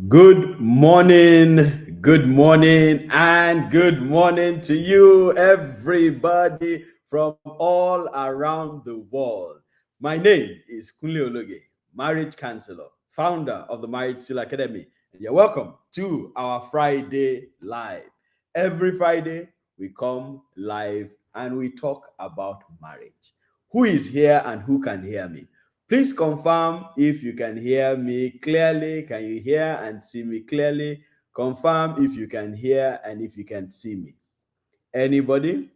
Good morning, and good morning to you, everybody from all around the world. My name is Kunle Ologe, marriage counselor, founder of the Marriage Seal Academy, and you're welcome to our Friday Live. Every Friday, we come live and we talk about marriage. Who is here and who can hear me? Please confirm if you can hear me clearly. Can you hear and see me clearly? Confirm if you can hear and if you can see me. Anybody?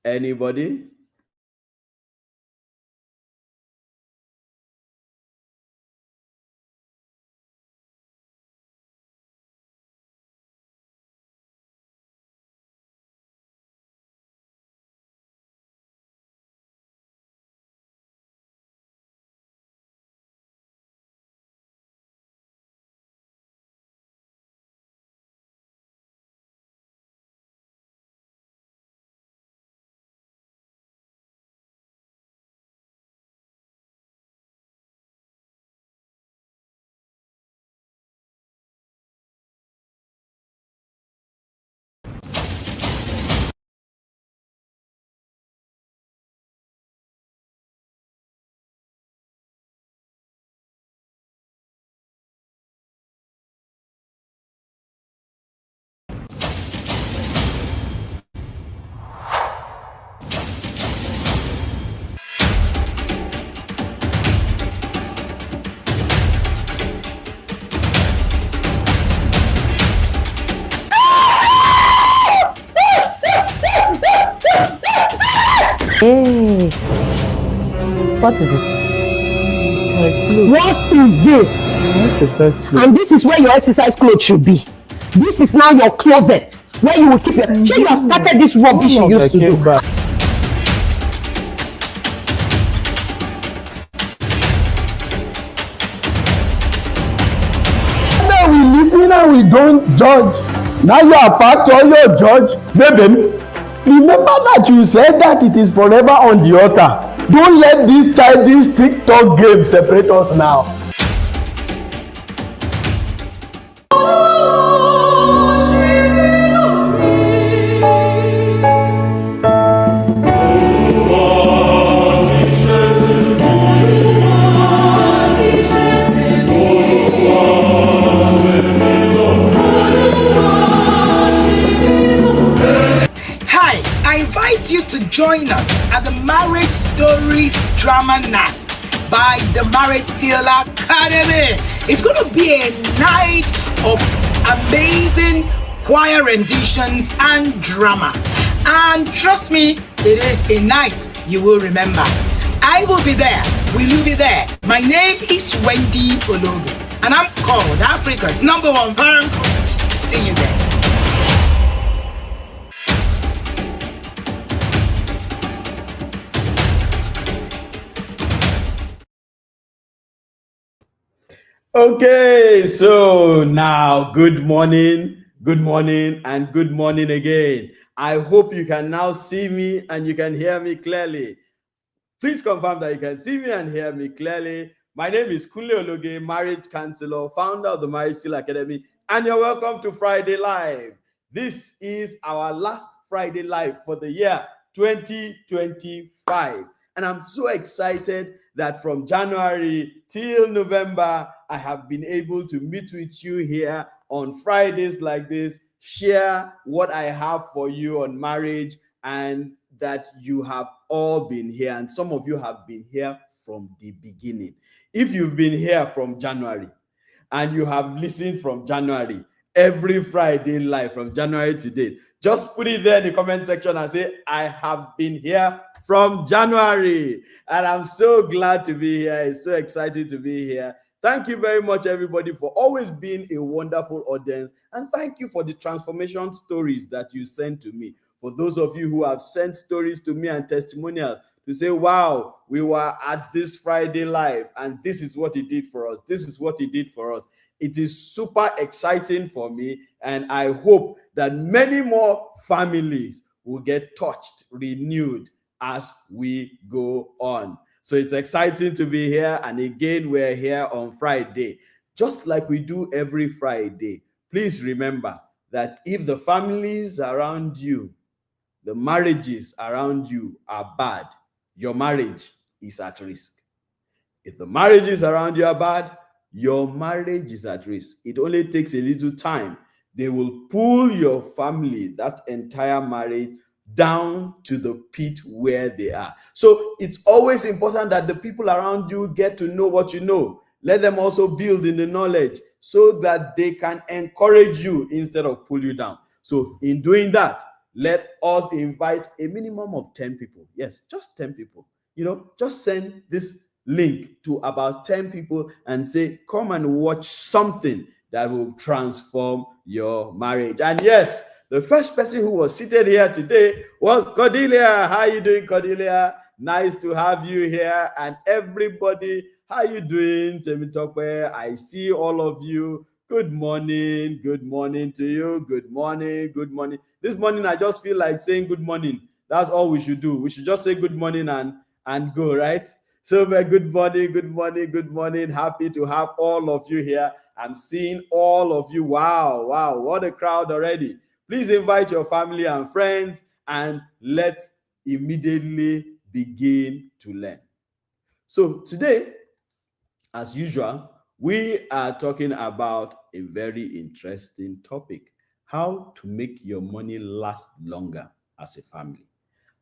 Anybody? Hey, what is it? What is this? Exercise clothes. And this is where your exercise clothes should be. This is now your closet where you will keep your. Sure, you have started this rubbish you used to do. Back. Now we listen and we don't judge. Now you are part of your judge. Baby, remember that you said that it is forever on the altar. Don't let this childish TikTok game separate us now. You to join us at the Marriage Stories Drama Night by the Marriage Seal Academy. It's going to be a night of amazing choir renditions and drama. And trust me, it is a night you will remember. I will be there. Will you be there? My name is Wendy Ologe, and I'm called Africa's #1 parent coach. See you there. Okay, so now good morning, and good morning again. I hope you can now see me and you can hear me clearly. Please confirm that you can see me and hear me clearly. My name is Kunle Ologe, marriage counselor, founder of the Marriage Seal Academy, and you're welcome to Friday Live. This is our last Friday Live for the year 2025. And I'm so excited that from January till November, I have been able to meet with you here on Fridays like this, share what I have for you on marriage, and that you have all been here. And some of you have been here from the beginning. If you've been here from January and you have listened from January, every Friday live from January to date, just put it there in the comment section and say, I have been here from January. And I'm so glad to be here. It's so exciting to be here. Thank you very much, everybody, for always being a wonderful audience. And thank you for the transformation stories that you sent to me. For those of you who have sent stories to me and testimonials to say, wow, we were at this Friday Live and this is what it did for us. This is what it did for us. It is super exciting for me. And I hope that many more families will get touched, renewed as we go on. So it's exciting to be here. And again, we're here on Friday. just like we do every Friday, please remember that if the families around you, the marriages around you are bad, your marriage is at risk. If the marriages around you are bad, your marriage is at risk. It only takes a little time. They will pull your family, that entire marriage, down to the pit where they are. So it's always important that the people around you get to know what you know. Let them also build in the knowledge so that they can encourage you instead of pull you down. So in doing that, let us invite a minimum of 10 people. Yes, just 10 people. Just send this link to about 10 people and say, come and watch something that will transform your marriage. And yes, the first person who was seated here today was Cordelia. How are you doing, Cordelia? Nice to have you here. And everybody, how are you doing, Temitope? I see all of you. Good morning. Good morning to you. Good morning. Good morning. This morning, I just feel like saying good morning. That's all we should do. We should just say good morning and go, right? So good morning, good morning, good morning. Happy to have all of you here. I'm seeing all of you. Wow, what a crowd already. Please invite your family and friends and let's immediately begin to learn. So today, as usual, we are talking about a very interesting topic: how to make your money last longer as a family.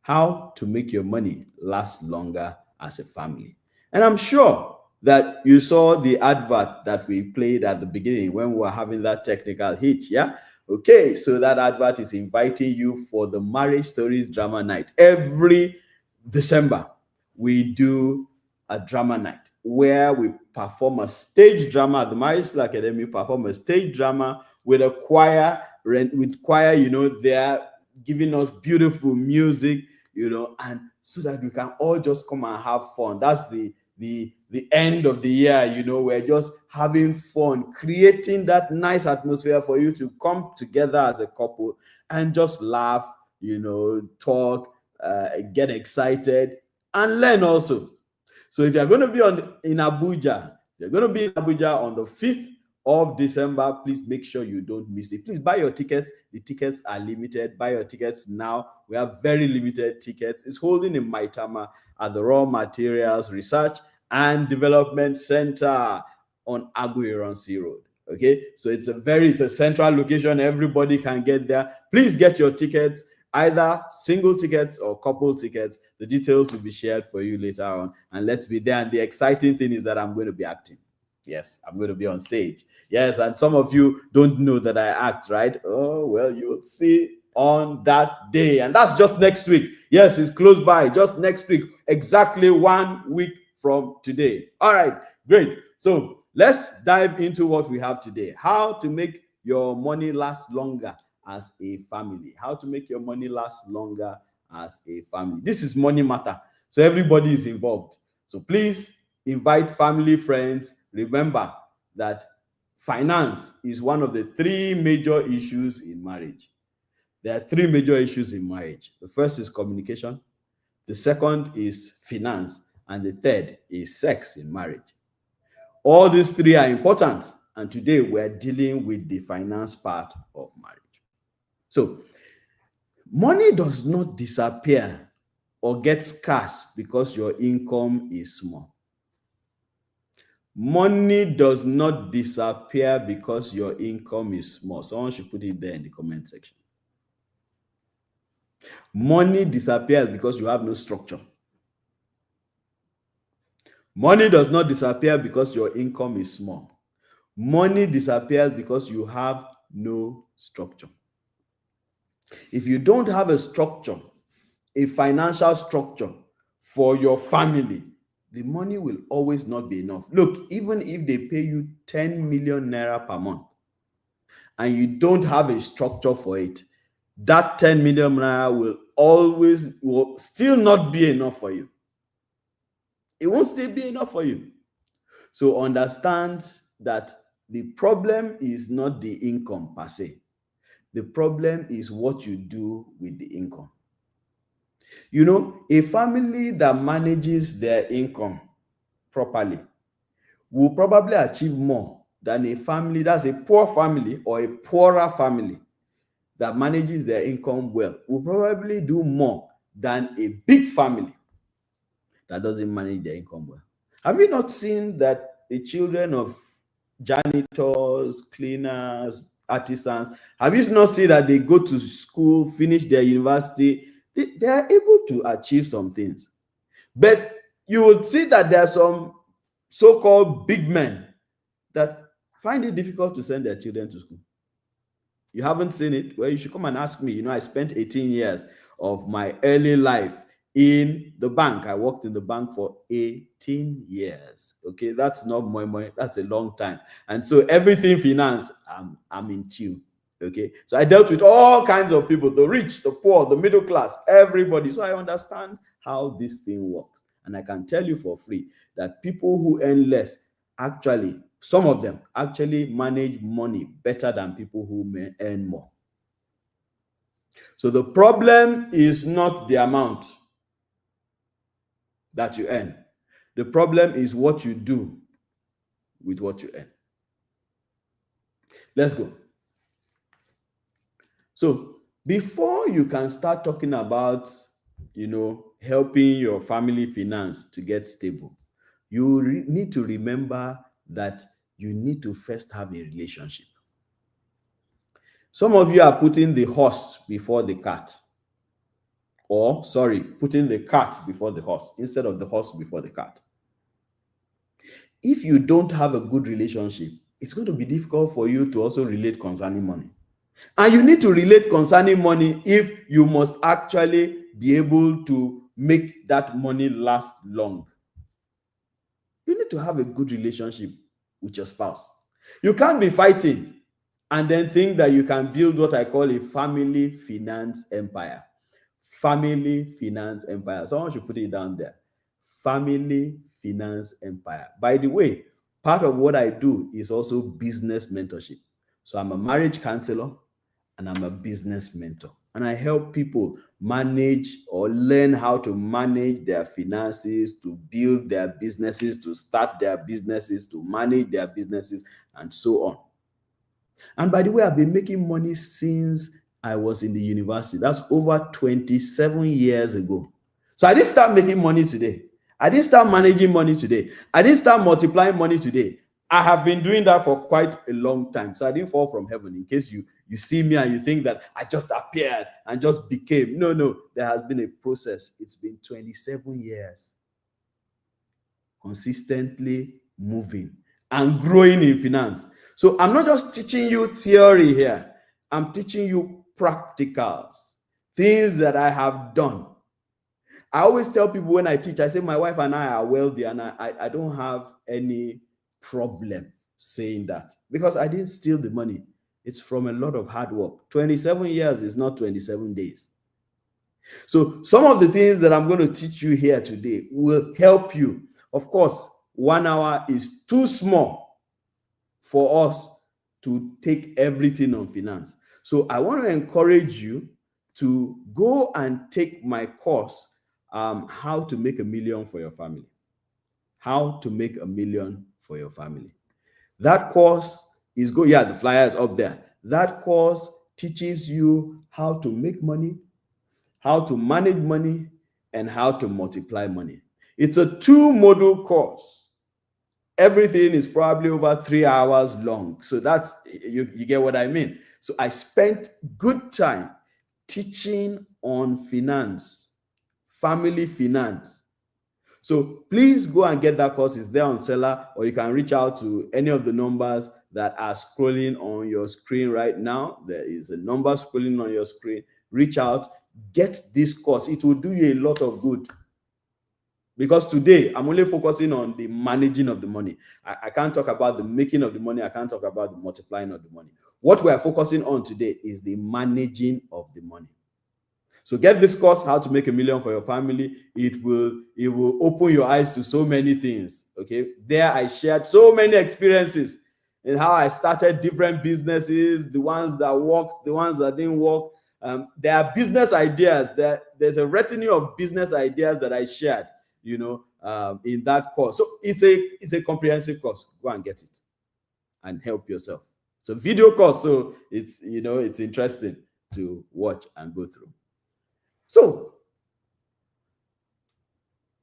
How to make your money last longer as a family. And I'm sure that you saw the advert that we played at the beginning when we were having that technical hitch, yeah? Okay, so that advert is inviting you for the Marriage Stories Drama Night. Every December, we do a drama night where we perform a stage drama at the Marriage Stories Academy. We perform a stage drama with a choir, they're giving us beautiful music, and so that we can all just come and have fun. That's the end of the year, we're just having fun, creating that nice atmosphere for you to come together as a couple and just laugh, talk, get excited, and learn also. So if you're going to be in Abuja, on the 5th of December, please make sure you don't miss it. Please buy your tickets. The tickets are limited. Buy your tickets now. We have very limited tickets. It's holding in Maitama at the Raw Materials Research and Development Center on Aguironsi Road. Okay, so it's a central location. Everybody can get there. Please get your tickets, either single tickets or couple tickets. The details will be shared for you later on, and let's be there. And the exciting thing is that I'm going to be acting. Yes, I'm going to be on stage. Yes, and some of you don't know that I act, right? Oh, well, you'll see on that day. And that's just next week. Yes, it's close by. Just next week. Exactly 1 week from today. All right, great. So let's dive into what we have today. How to make your money last longer as a family. How to make your money last longer as a family. This is money matter. So everybody is involved. So please invite family, friends. Remember that finance is one of the 3 major issues in marriage. There are 3 major issues in marriage. The first is communication. The second is finance. And the third is sex in marriage. All these 3 are important. And today we're dealing with the finance part of marriage. So money does not disappear or get scarce because your income is small. Money does not disappear because your income is small. Someone should put it there in the comment section. Money disappears because you have no structure. Money does not disappear because your income is small. Money disappears because you have no structure. If you don't have a structure, a financial structure for your family, the money will always not be enough. Look, even if they pay you 10 million naira per month and you don't have a structure for it, that 10 million naira will still not be enough for you. It won't still be enough for you. So understand that the problem is not the income per se. The problem is what you do with the income. A family that manages their income properly will probably achieve more than a family that's a poor family or a poorer family that manages their income well will probably do more than a big family that doesn't manage their income well. Have you not seen that the children of janitors, cleaners, artisans, have you not seen that they go to school, finish their university, they are able to achieve some things? But you will see that there are some so-called big men that find it difficult to send their children to school. You haven't seen it? Well, you should come and ask me. I spent 18 years of my early life in the bank. I worked in the bank for 18 years. Okay, that's not more, that's a long time. And so everything finance, I'm in tune. Okay, so I dealt with all kinds of people, the rich, the poor, the middle class, everybody. So I understand how this thing works. And I can tell you for free that people who earn less, actually, some of them actually manage money better than people who may earn more. So the problem is not the amount that you earn. The problem is what you do with what you earn. Let's go. So before you can start talking about, helping your family finance to get stable, you need to remember that you need to first have a relationship. Some of you are putting the horse before the cart. Or, putting the cart before the horse instead of the horse before the cart. If you don't have a good relationship, it's going to be difficult for you to also relate concerning money. And you need to relate concerning money if you must actually be able to make that money last long. You need to have a good relationship with your spouse. You can't be fighting and then think that you can build what I call a family finance empire. Family finance empire. Someone should put it down there. Family finance empire. By the way, part of what I do is also business mentorship. So I'm a marriage counselor and I'm a business mentor. And I help people manage or learn how to manage their finances, to build their businesses, to start their businesses, to manage their businesses, and so on. And by the way, I've been making money since I was in the university. That's over 27 years ago. So I didn't start making money today. I didn't start managing money today. I didn't start multiplying money today. I have been doing that for quite a long time. So I didn't fall from heaven. In case you see me and you think that I just appeared and just became. No. There has been a process. It's been 27 years. Consistently moving and growing in finance. So I'm not just teaching you theory here. I'm teaching you practicals. Things that I have done. I always tell people when I teach, I say my wife and I are wealthy and I don't have any problem saying that because I didn't steal the money. It's from a lot of hard work. 27 years is not 27 days. So some of the things that I'm going to teach you here today will help you. Of course, 1 hour is too small for us to take everything on finance. So I want to encourage you to go and take my course, How to Make $1 Million for Your Family. How to Make $1 Million for Your Family. That course is the flyer is up there. That course teaches you how to make money, how to manage money, and how to multiply money. It's a 2-module course. Everything is probably over 3 hours long. So that's, you get what I mean. So I spent good time teaching on finance, family finance. So please go and get that course. It's there on Seller, or you can reach out to any of the numbers that are scrolling on your screen right now. There is a number scrolling on your screen. Reach out, get this course. It will do you a lot of good. Because today, I'm only focusing on the managing of the money. I can't talk about the making of the money. I can't talk about the multiplying of the money. What we are focusing on today is the managing of the money. So get this course, How to Make $1 Million for Your Family. It will open your eyes to so many things. Okay, there I shared so many experiences in how I started different businesses, the ones that worked, the ones that didn't work. There are business ideas. There's a retinue of business ideas that I shared, in that course. So it's a comprehensive course. Go and get it. and help yourself. So video course, so it's it's interesting to watch and go through. So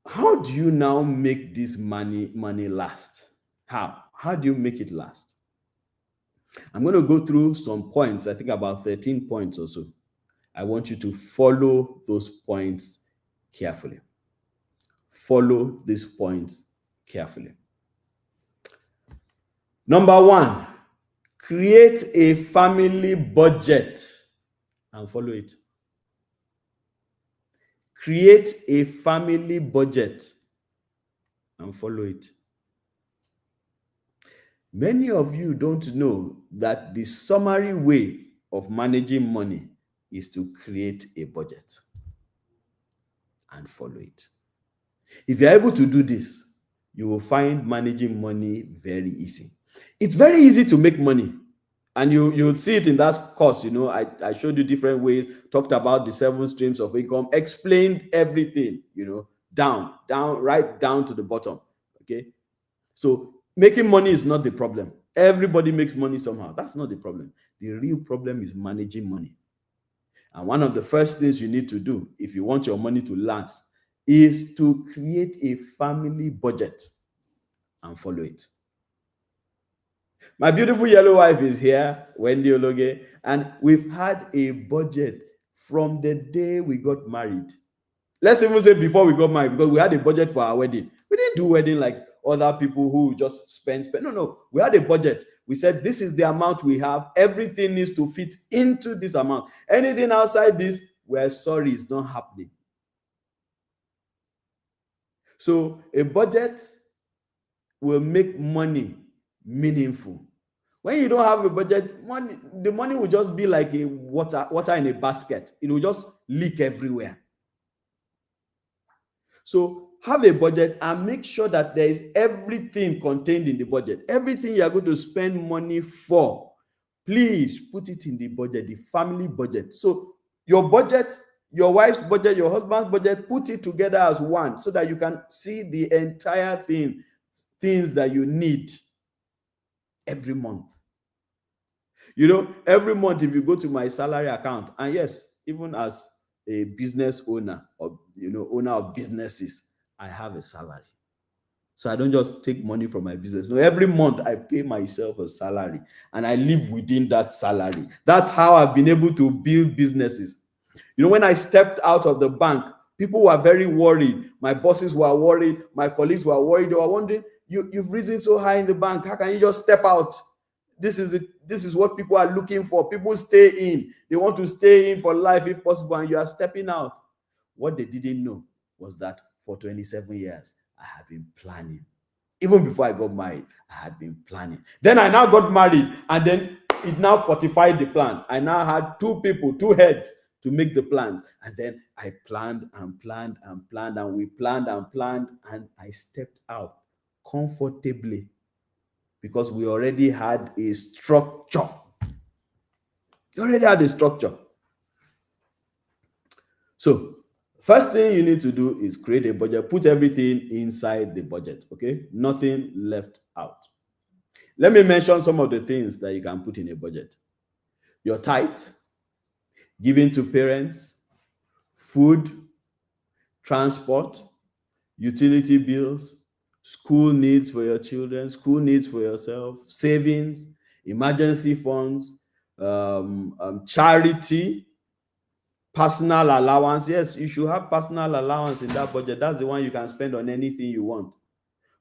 how do you now make this money last? How do you make it last? I'm going to go through some points, I think about 13 points or so. I want you to follow those points carefully. Follow these points carefully. Number 1, create a family budget and follow it. Create a family budget and follow it. Many of you don't know that the summary way of managing money is to create a budget and follow it. If you're able to do this, you will find managing money very easy. It's very easy to make money. And you'll see it in that course. I showed you different ways, talked about the 7 streams of income, explained everything, right down to the bottom. Okay. So making money is not the problem. Everybody makes money somehow. That's not the problem. The real problem is managing money. And one of the first things you need to do if you want your money to last is to create a family budget and follow it. My beautiful yellow wife is here, Wendy Ologe, and we've had a budget from the day we got married. Let's even say before we got married, because we had a budget for our wedding. We didn't do wedding like other people who just spend. No. We had a budget. We said, this is the amount we have. Everything needs to fit into this amount. Anything outside this, we're sorry, it's not happening. So a budget will make money meaningful. When you don't have a budget, the money will just be like a water in a basket. It will just leak everywhere. So have a budget and make sure that there is everything contained in the budget. Everything you are going to spend money for, please put it in the budget, the family budget. So your budget, your wife's budget, your husband's budget, put it together as one so that you can see the entire things that you need every month. Every month if you go to my salary account, and yes, even as a business owner or owner of businesses, I have a salary. So I don't just take money from my business. No, every month I pay myself a salary and I live within that salary. That's how I've been able to build businesses. When I stepped out of the bank, people were very worried. My bosses were worried. My colleagues were worried. They were wondering, you've risen so high in the bank. How can you just step out? This is what people are looking for. People stay in. They want to stay in for life if possible, and you are stepping out. What they didn't know was that for 27 years, I had been planning. Even before I got married, I had been planning. Then I now got married, and then it now fortified the plan. I now had 2 people, 2 heads to make the plans. And then I planned and planned and planned, and we planned and planned, and I stepped out comfortably because we already had a structure. You already had a structure. So first thing you need to do is create a budget. Put everything inside the budget, okay? Nothing left out. Let me mention some of the things that you can put in a budget. Your tithe, giving to parents, food, transport, utility bills, school needs for your children, school needs for yourself, savings, emergency funds, charity, personal allowance. Yes, you should have personal allowance in that budget. That's the one you can spend on anything you want.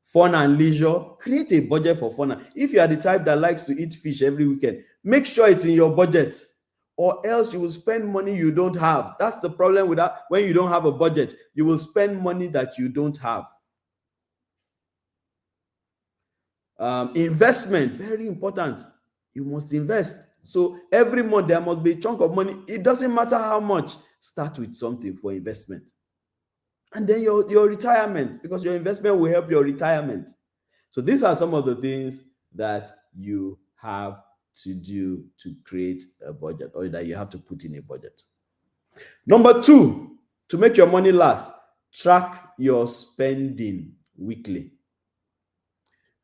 Fun and leisure. Create a budget for fun. If you are the type that likes to eat fish every weekend, make sure it's in your budget, or else you will spend money you don't have. That's the problem with that. When you don't have a budget, you will spend money that you don't have. Investment, very important. You must invest. So every month there must be a chunk of money. It doesn't matter how much. Start with something for investment. And then your retirement, because your investment will help your retirement. So these are some of the things that you have to do to create a budget, or that you have to put in a budget. Number 2, to make your money last, track your spending weekly.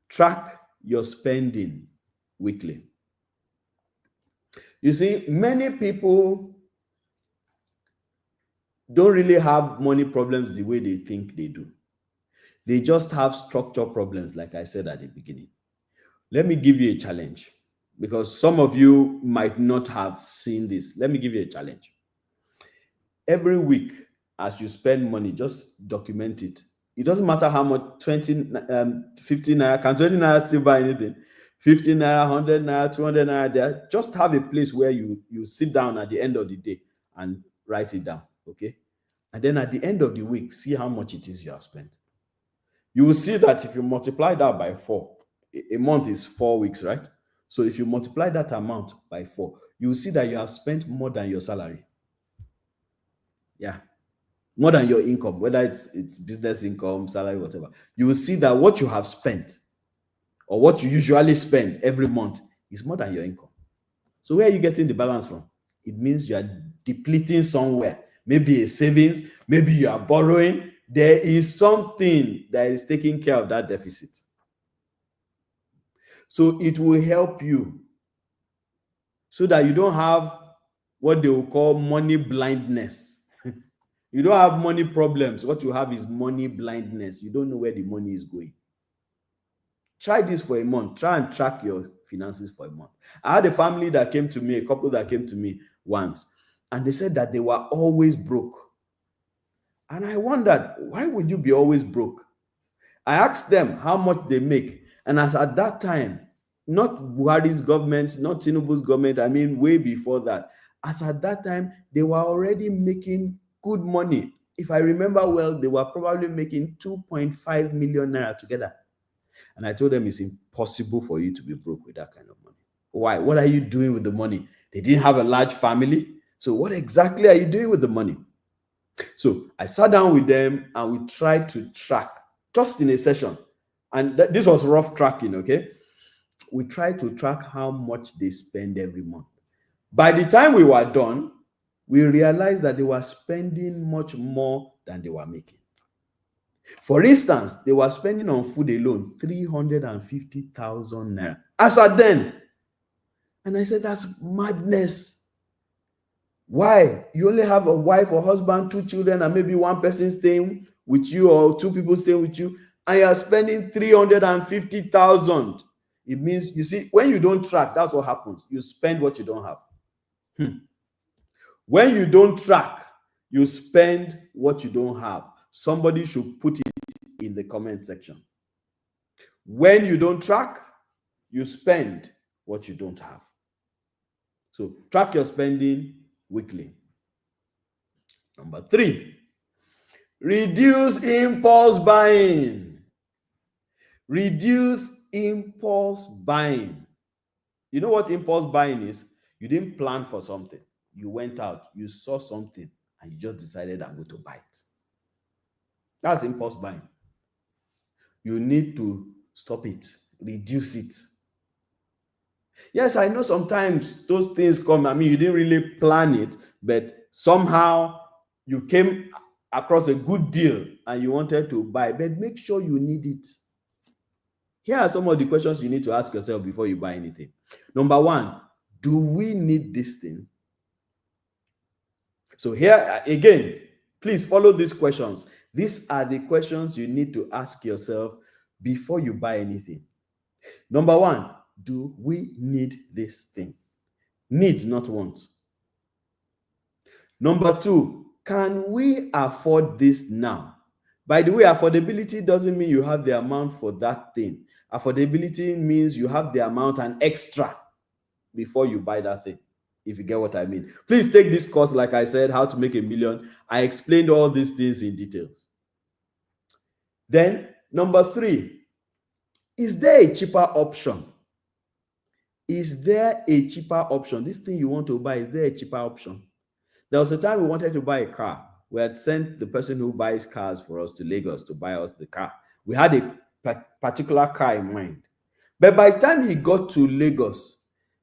Track your spending weekly. You see, many people don't really have money problems the way they think they do. They just have structure problems, like I said at the beginning. Let me give you a challenge, because some of you might not have seen this. Let me give you a challenge. Every week, as you spend money, just document it. It doesn't matter how much, 20, 50 naira, can 20 naira still buy anything? 50 naira, 100 naira, 200 naira there. Just have a place where you sit down at the end of the day and write it down, okay? And then at the end of the week, see how much it is you have spent. You will see that if you multiply that by 4, a month is 4 weeks, right? So if you multiply that amount by 4, you will see that you have spent more than your salary. Yeah, more than your income, whether it's business income, salary, whatever. You will see that what you have spent, or what you usually spend every month, is more than your income. So where are you getting the balance from? It means you are depleting somewhere. Maybe a savings, maybe you are borrowing. There is something that is taking care of that deficit. So it will help you so that you don't have what they will call money blindness. You don't have money problems. What you have is money blindness. You don't know where the money is going. Try this for a month. Try and track your finances for a month. I had a family that came to me, a couple that came to me once, and they said that they were always broke. And I wondered, why would you be always broke? I asked them how much they make. And as at that time, not Buhari's government, not Tinubu's government, I mean way before that, as at that time, they were already making good money. If I remember well, they were probably making 2.5 million naira together. And I told them it's impossible for you to be broke with that kind of money. Why? What are you doing with the money? They didn't have a large family. So what exactly are you doing with the money? So I sat down with them and we tried to track just in a session. And this was rough tracking, okay? We tried to track how much they spend every month. By the time we were done, we realized that they were spending much more than they were making. For instance, they were spending on food alone 350,000 naira as at then. And I said, that's madness. Why? You only have a wife or husband, 2 children, and maybe one person staying with you or 2 people staying with you, and you are spending 350,000. It means, you see, when you don't track, that's what happens. You spend what you don't have. When you don't track, you spend what you don't have. Somebody should put it in the comment section. When you don't track, you spend what you don't have. So track your spending weekly. Number 3, reduce impulse buying. Reduce impulse buying. You know what impulse buying is? You didn't plan for something. You went out, you saw something, and you just decided, I'm going to buy it. That's impulse buying. You need to stop it, reduce it. Yes, I know sometimes those things come. I mean, you didn't really plan it, but somehow you came across a good deal and you wanted to buy, but make sure you need it. Here are some of the questions you need to ask yourself before you buy anything. Number 1, do we need this thing? So here again, please follow these questions. These are the questions you need to ask yourself before you buy anything. Number 1, do we need this thing? Need, not want. Number 2, can we afford this now? By the way, affordability doesn't mean you have the amount for that thing. Affordability means you have the amount and extra before you buy that thing, if you get what I mean. Please take this course, like I said, How to Make a Million. I explained all these things in details. Then, number 3, is there a cheaper option? Is there a cheaper option? This thing you want to buy, is there a cheaper option? There was a time we wanted to buy a car. We had sent the person who buys cars for us to Lagos to buy us the car. We had a particular car in mind. But by the time he got to Lagos,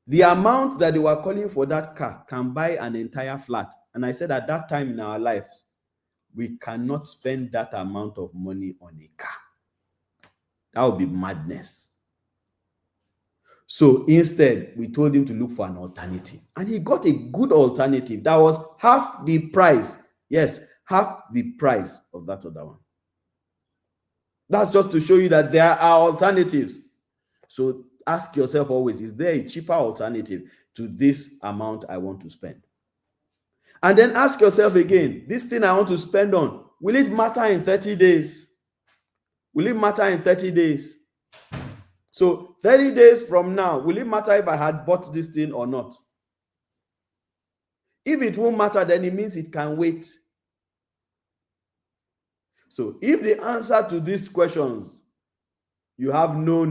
the amount that they were calling for that car can buy an entire flat. And I said at that time in our lives, we cannot spend that amount of money on a car. That would be madness. So instead, we told him to look for an alternative. And he got a good alternative that was half the price. Yes, half the price of that other one. That's just to show you that there are alternatives. So ask yourself always, is there a cheaper alternative to this amount I want to spend? And then ask yourself again, this thing I want to spend on, will it matter in 30 days? Will it matter in 30 days? So 30 days from now, will it matter if I had bought this thing or not? If it won't matter, then it means it can wait. So if the answer to these questions, you have no,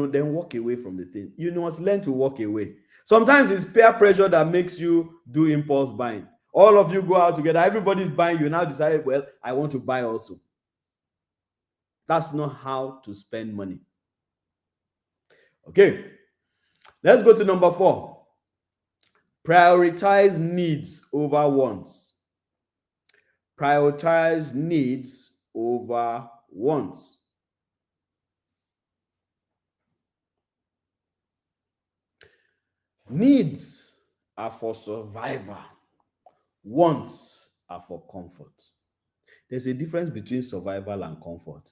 then walk away from the thing. You must learn to walk away. Sometimes it's peer pressure that makes you do impulse buying. All of you go out together, everybody's buying, you now decide, well, I want to buy also. That's not how to spend money. Okay, let's go to number 4. Prioritize needs over wants. Prioritize needs over wants. Needs are for survival. Wants are for comfort. There's a difference between survival and comfort.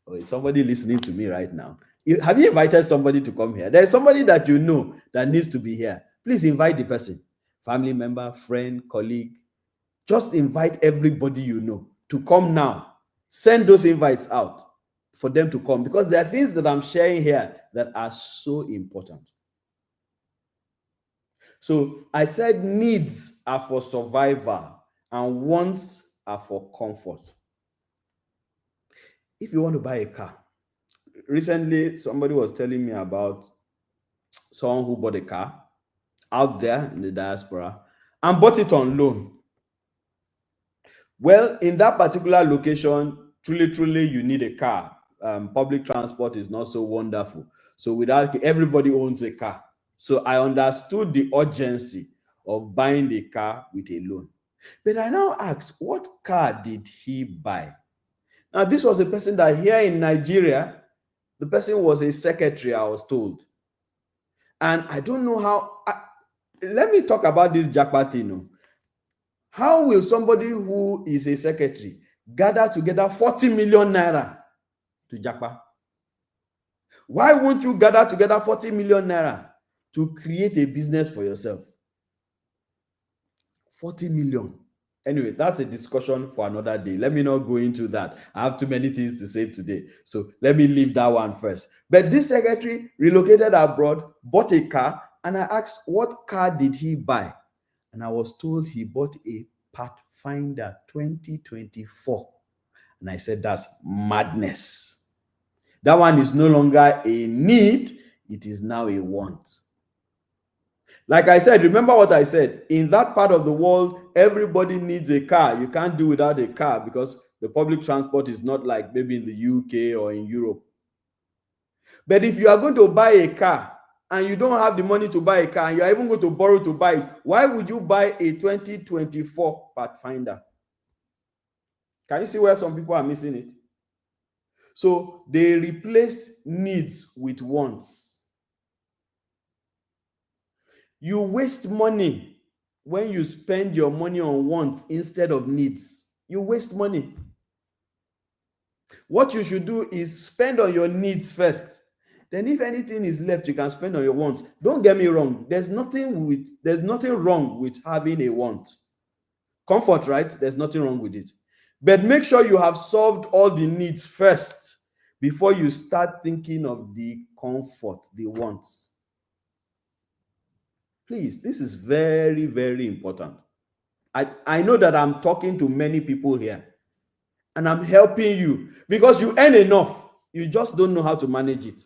Oh, is somebody listening to me right now? Have you invited somebody to come here? There's somebody that you know that needs to be here. Please invite the person. Family member, friend, colleague. Just invite everybody you know to come now. Send those invites out for them to come, because there are things that I'm sharing here that are so important. So I said needs are for survival and wants are for comfort. If you want to buy a car, recently somebody was telling me about someone who bought a car out there in the diaspora and bought it on loan. Well, in that particular location, truly, you need a car. Public transport is not so wonderful. So without, everybody owns a car. So I understood the urgency of buying the car with a loan. But I now asked, what car did he buy? Now, this was a person that here in Nigeria, the person was a secretary, I was told. And I don't know how. Let me talk about this jackpot thing. How will somebody who is a secretary gather together 40 million naira to jackpot? Why won't you gather together 40 million naira to create a business for yourself? 40 million. Anyway, that's a discussion for another day. Let me not go into that. I have too many things to say today. So let me leave that one first. But this secretary relocated abroad, bought a car, and I asked, what car did he buy? And I was told he bought a Pathfinder 2024. And I said, that's madness. That one is no longer a need, it is now a want. Like I said, remember what I said, in that part of the world, everybody needs a car. You can't do without a car because the public transport is not like maybe in the UK or in Europe. But if you are going to buy a car and you don't have the money to buy a car and you are even going to borrow to buy it, why would you buy a 2024 Pathfinder? Can you see where some people are missing it? So they replace needs with wants. You waste money when you spend your money on wants instead of needs. You waste money. What you should do is spend on your needs first. Then if anything is left, you can spend on your wants. Don't get me wrong. There's nothing wrong with having a want. Comfort, right? There's nothing wrong with it. But make sure you have solved all the needs first before you start thinking of the comfort, the wants. Please, this is very, very important. I know that I'm talking to many people here and I'm helping you because you earn enough. You just don't know how to manage it.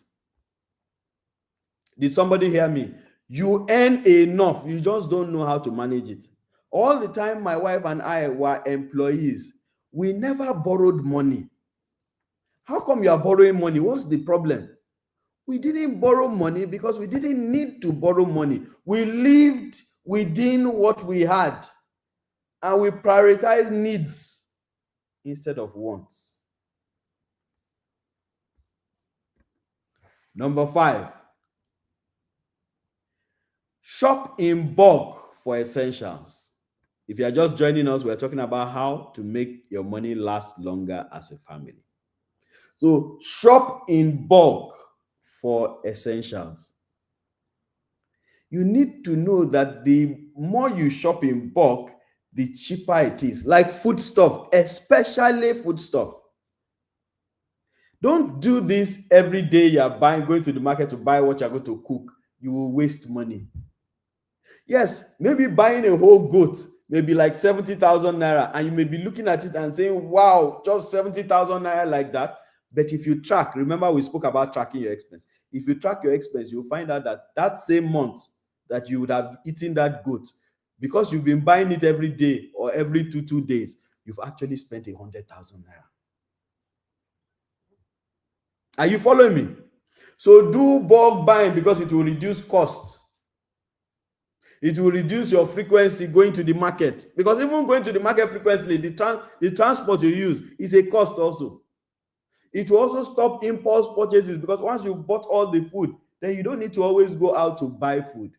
Did somebody hear me? You earn enough. You just don't know how to manage it. All the time my wife and I were employees, we never borrowed money. How come you are borrowing money? What's the problem? We didn't borrow money because we didn't need to borrow money. We lived within what we had and we prioritized needs instead of wants. Number 5, Shop in bulk for essentials. If you are just joining us, we're talking about how to make your money last longer as a family. So shop in bulk for essentials. You need to know that the more you shop in bulk, the cheaper it is. Like foodstuff, especially foodstuff. Don't do this every day you're going to the market to buy what you're going to cook. You will waste money. Yes, maybe buying a whole goat may be like 70,000 naira, and you may be looking at it and saying, wow, just 70,000 naira like that. But if you track, remember we spoke about tracking your expense. If you track your expense, you'll find out that that same month that you would have eaten that goat, because you've been buying it every day or every two days, you've actually spent 100,000 naira. Are you following me? So do bulk buying because it will reduce cost. It will reduce your frequency going to the market, because even going to the market frequently, the transport you use is a cost also. It will also stop impulse purchases, because once you bought all the food, then you don't need to always go out to buy food.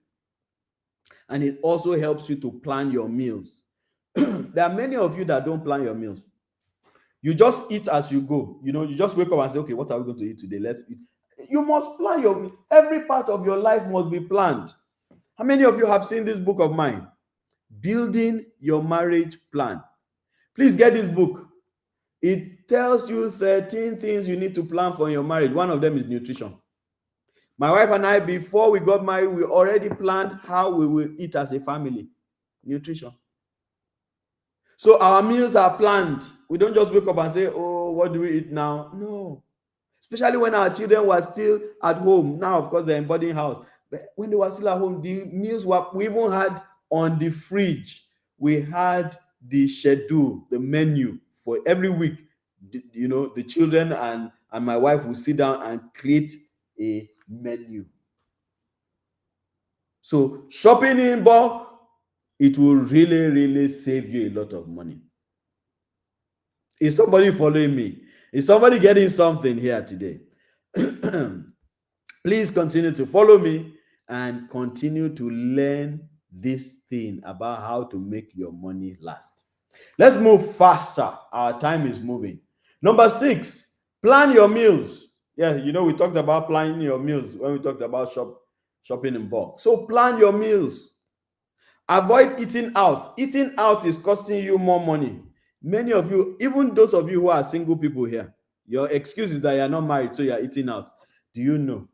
And it also helps you to plan your meals. There are many of you that don't plan your meals. You just eat as you go. You just wake up and say, okay, what are we going to eat today? Let's eat. You must plan every part of your life must be planned. How many of you have seen this book of mine, Building Your Marriage Plan? Please get this book. It tells you 13 things you need to plan for your marriage. One of them is nutrition. My wife and I, before we got married, we already planned how we will eat as a family. Nutrition. So our meals are planned. We don't just wake up and say, oh, what do we eat now? No. Especially when our children were still at home. Now, of course, they're in boarding house. But when they were still at home, the meals we even had on the fridge. We had the schedule, the menu for every week. The children and my wife will sit down and create a menu. So shopping in bulk, it will really, really save you a lot of money. Is somebody following me? Is somebody getting something here today? Please continue to follow me and continue to learn this thing about how to make your money last. Let's move faster. Our time is moving. Number 6, plan your meals. Yeah, we talked about planning your meals when we talked about shopping in bulk. So plan your meals. Avoid eating out. Eating out is costing you more money. Many of you, even those of you who are single people here, your excuse is that you're not married, so you're eating out. Do you know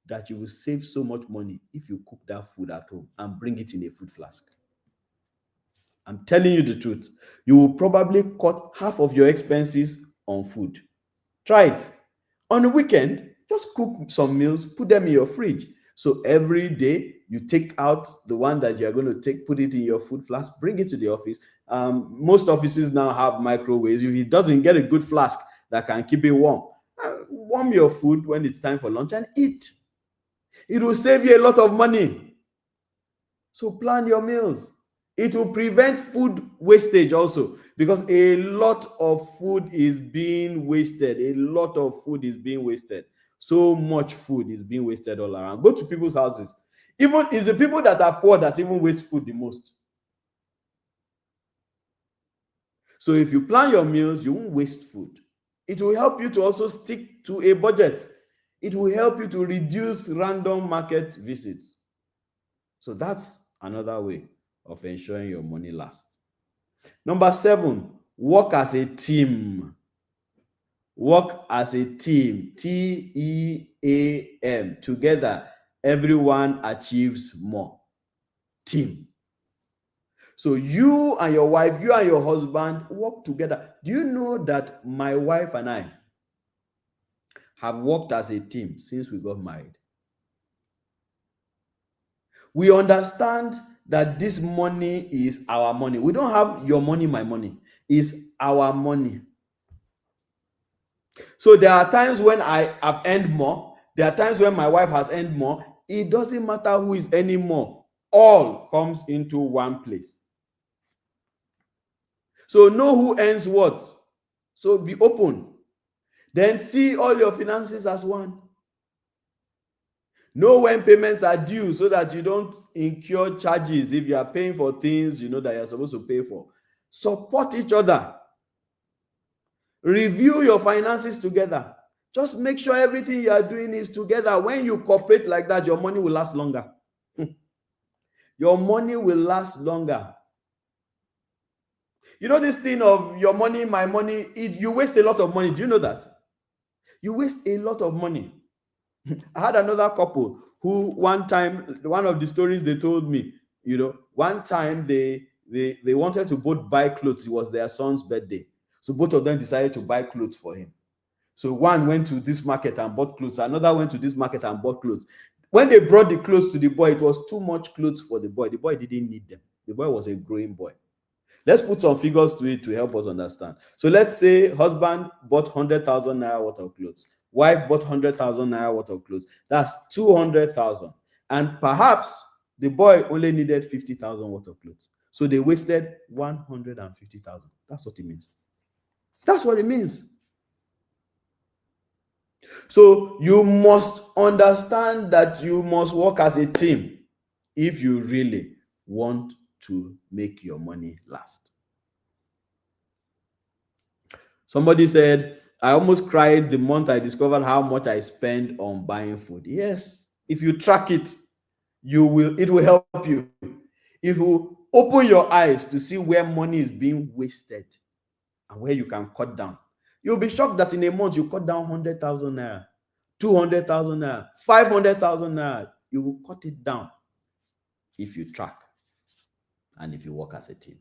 that you will save so much money if you cook that food at home and bring it in a food flask? I'm telling you the truth. You will probably cut half of your expenses on food. Try it. On the weekend, just cook some meals, put them in your fridge. So every day, you take out the one that you're going to take, put it in your food flask, bring it to the office. Most offices now have microwaves. If it doesn't, get a good flask that can keep it warm. Warm your food when it's time for lunch and eat. It will save you a lot of money. So plan your meals. It will prevent food wastage also, because a lot of food is being wasted. A lot of food is being wasted. So much food is being wasted all around. Go to people's houses. Even it's the people that are poor that even waste food the most. So if you plan your meals, you won't waste food. It will help you to also stick to a budget. It will help you to reduce random market visits. So that's another way of ensuring your money lasts. Number 7, work as a team. Work as a team. TEAM. Together, everyone achieves more. Team. So you and your wife, you and your husband work together. Do you know that my wife and I have worked as a team since we got married? We understand that this money is our money. We don't have your money, my money. It's our money. So there are times when I have earned more. There are times when my wife has earned more. It doesn't matter who is earning more. All comes into one place. So know who earns what. So be open. Then see all your finances as one. Know when payments are due so that you don't incur charges if you are paying for things you know that you're supposed to pay for. Support each other. Review your finances together. Just make sure everything you are doing is together. When you cooperate like that, your money will last longer. Your money will last longer. You know this thing of your money, my money, you waste a lot of money. Do you know that? You waste a lot of money. I had another couple who one time, one of the stories they told me, you know, one time they wanted to both buy clothes. It was their son's birthday. So both of them decided to buy clothes for him. So one went to this market and bought clothes. Another went to this market and bought clothes. When they brought the clothes to the boy, it was too much clothes for the boy. The boy didn't need them. The boy was a growing boy. Let's put some figures to it to help us understand. So let's say husband bought 100,000 naira worth of clothes. Wife bought 100,000 naira worth of clothes. That's 200,000. And perhaps the boy only needed 50,000 worth of clothes. So they wasted 150,000. That's what it means. That's what it means. So you must understand that you must work as a team if you really want to make your money last. Somebody said, I almost cried the month I discovered how much I spend on buying food. Yes, if you track it, it will help you. It will open your eyes to see where money is being wasted and where you can cut down. You'll be shocked that in a month you cut down 100,000 naira, 200,000 naira, 500,000 naira. You will cut it down if you track and if you work as a team.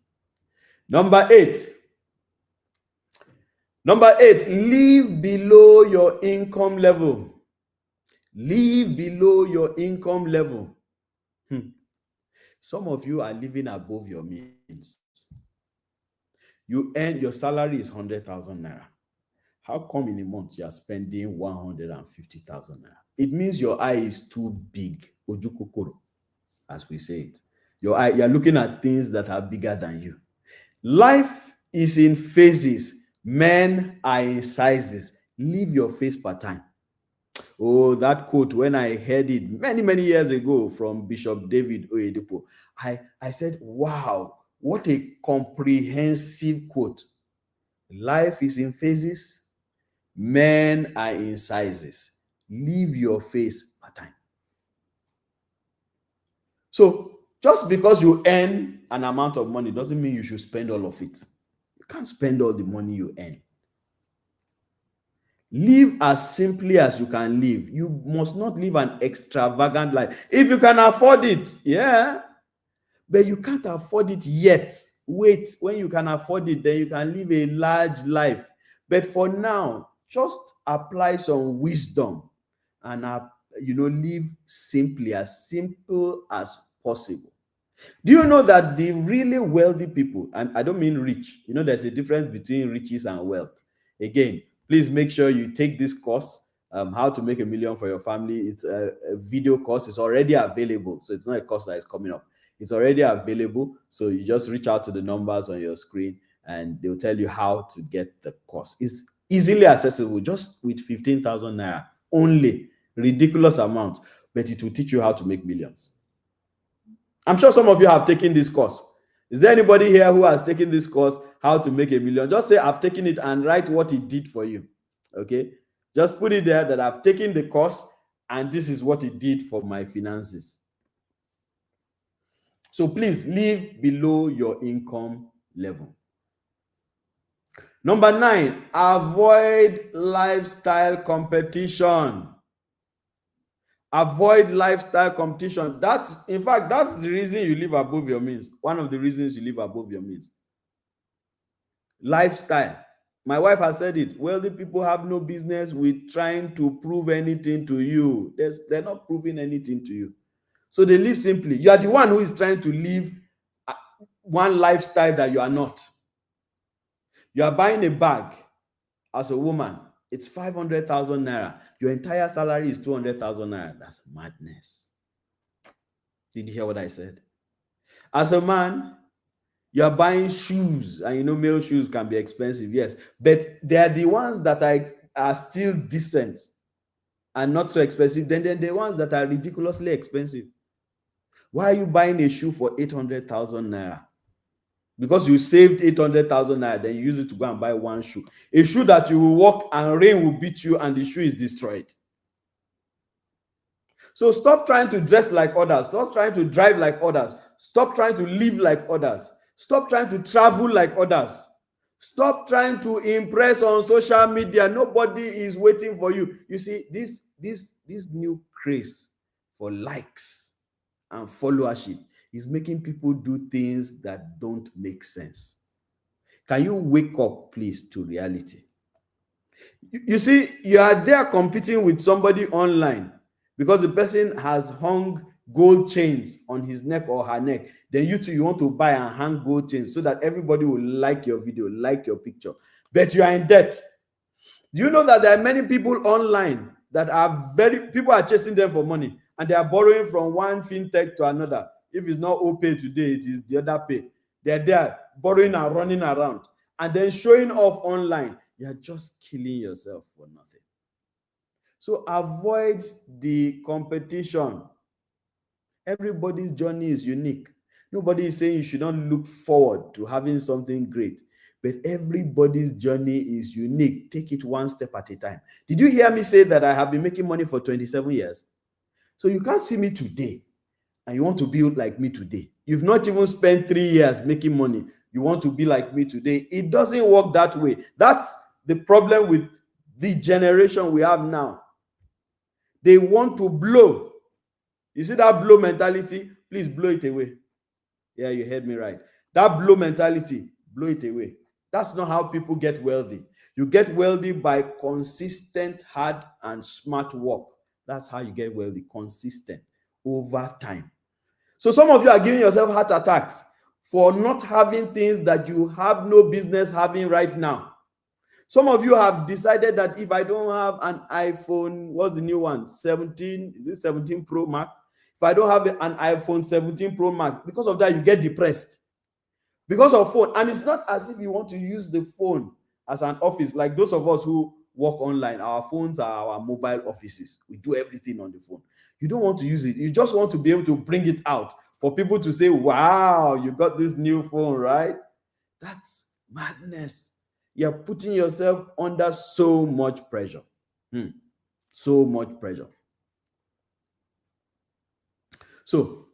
Number eight, live below your income level. Live below your income level. Some of you are living above your means. You earn, your salary is 100,000 naira. How come in a month you are spending 150,000 naira? It means your eye is too big. Ojukokoro, as we say it. Your eye, you're looking at things that are bigger than you. Life is in phases. Men are in sizes. Live your phase per time. Oh, that quote, when I heard it many, many years ago from Bishop David Oyedepo, I said, wow, what a comprehensive quote. Life is in phases. Men are in sizes. Live your phase per time. So, just because you earn an amount of money doesn't mean you should spend all of it. You can't spend all the money you earn. Live as simply as you can live. You must not live an extravagant life. If you can afford it, yeah, but you can't afford it yet. Wait, when you can afford it, then you can live a large life. But for now, just apply some wisdom and live simply, as simple as possible. Do you know that the really wealthy people, and I don't mean rich, there's a difference between riches and wealth. Again, please make sure you take this course, How to Make a Million for Your Family. It's a video course. It's already available. So it's not a course that is coming up. It's already available. So you just reach out to the numbers on your screen and they'll tell you how to get the course. It's easily accessible, just with 15,000 naira only. Ridiculous amount, but it will teach you how to make millions. I'm sure some of you have taken this course. Is there anybody here who has taken this course, How to Make a Million? Just say, I've taken it, and write what it did for you. Okay? Just put it there that I've taken the course and this is what it did for my finances. So please live below your income level. Number 9, avoid lifestyle competition. Avoid lifestyle competition. In fact, that's the reason you live above your means. One of the reasons you live above your means. Lifestyle. My wife has said it. Wealthy people have no business with trying to prove anything to you. They're not proving anything to you. So they live simply. You are the one who is trying to live one lifestyle that you are not. You are buying a bag as a woman. It's 500,000 naira. Your entire salary is 200,000 naira. That's madness. Did you hear what I said? As a man, you are buying shoes, and male shoes can be expensive, yes, but they are the ones that are still decent. and not so expensive, then the ones that are ridiculously expensive. Why are you buying a shoe for 800,000 naira? Because you saved 800,000 naira, then you use it to go and buy one shoe. A shoe that you will walk and rain will beat you and the shoe is destroyed. So stop trying to dress like others. Stop trying to drive like others. Stop trying to live like others. Stop trying to travel like others. Stop trying to impress on social media. Nobody is waiting for you. You see, this new craze for likes and followership is making people do things that don't make sense. Can you wake up, please, to reality? You see, you are there competing with somebody online because the person has hung gold chains on his neck or her neck. Then you too, you want to buy and hang gold chains so that everybody will like your video, like your picture. But you are in debt. Do you know that there are many people online that are people are chasing them for money and they are borrowing from one fintech to another? If it's not OPay today, it is the other pay. They're there borrowing and running around and then showing off online. You're just killing yourself for nothing. So avoid the competition. Everybody's journey is unique. Nobody is saying you should not look forward to having something great, but everybody's journey is unique. Take it one step at a time. Did you hear me say that I have been making money for 27 years? So you can't see me today and you want to be like me today. You've not even spent 3 years making money. You want to be like me today. It doesn't work that way. That's the problem with the generation we have now. They want to blow. You see that blow mentality? Please blow it away. Yeah, you heard me right. That blow mentality, blow it away. That's not how people get wealthy. You get wealthy by consistent, hard, and smart work. That's how you get wealthy, consistent, over time. So some of you are giving yourself heart attacks for not having things that you have no business having right now. Some of you have decided that if I don't have an iPhone, what's the new one? 17, is it 17 Pro Max? If I don't have an iPhone 17 Pro Max, because of that, you get depressed. Because of phone. And it's not as if you want to use the phone as an office. Like those of us who work online, our phones are our mobile offices. We do everything on the phone. You don't want to use it. You just want to be able to bring it out for people to say, wow, you got this new phone, right? That's madness. You're putting yourself under so much pressure. So much pressure. So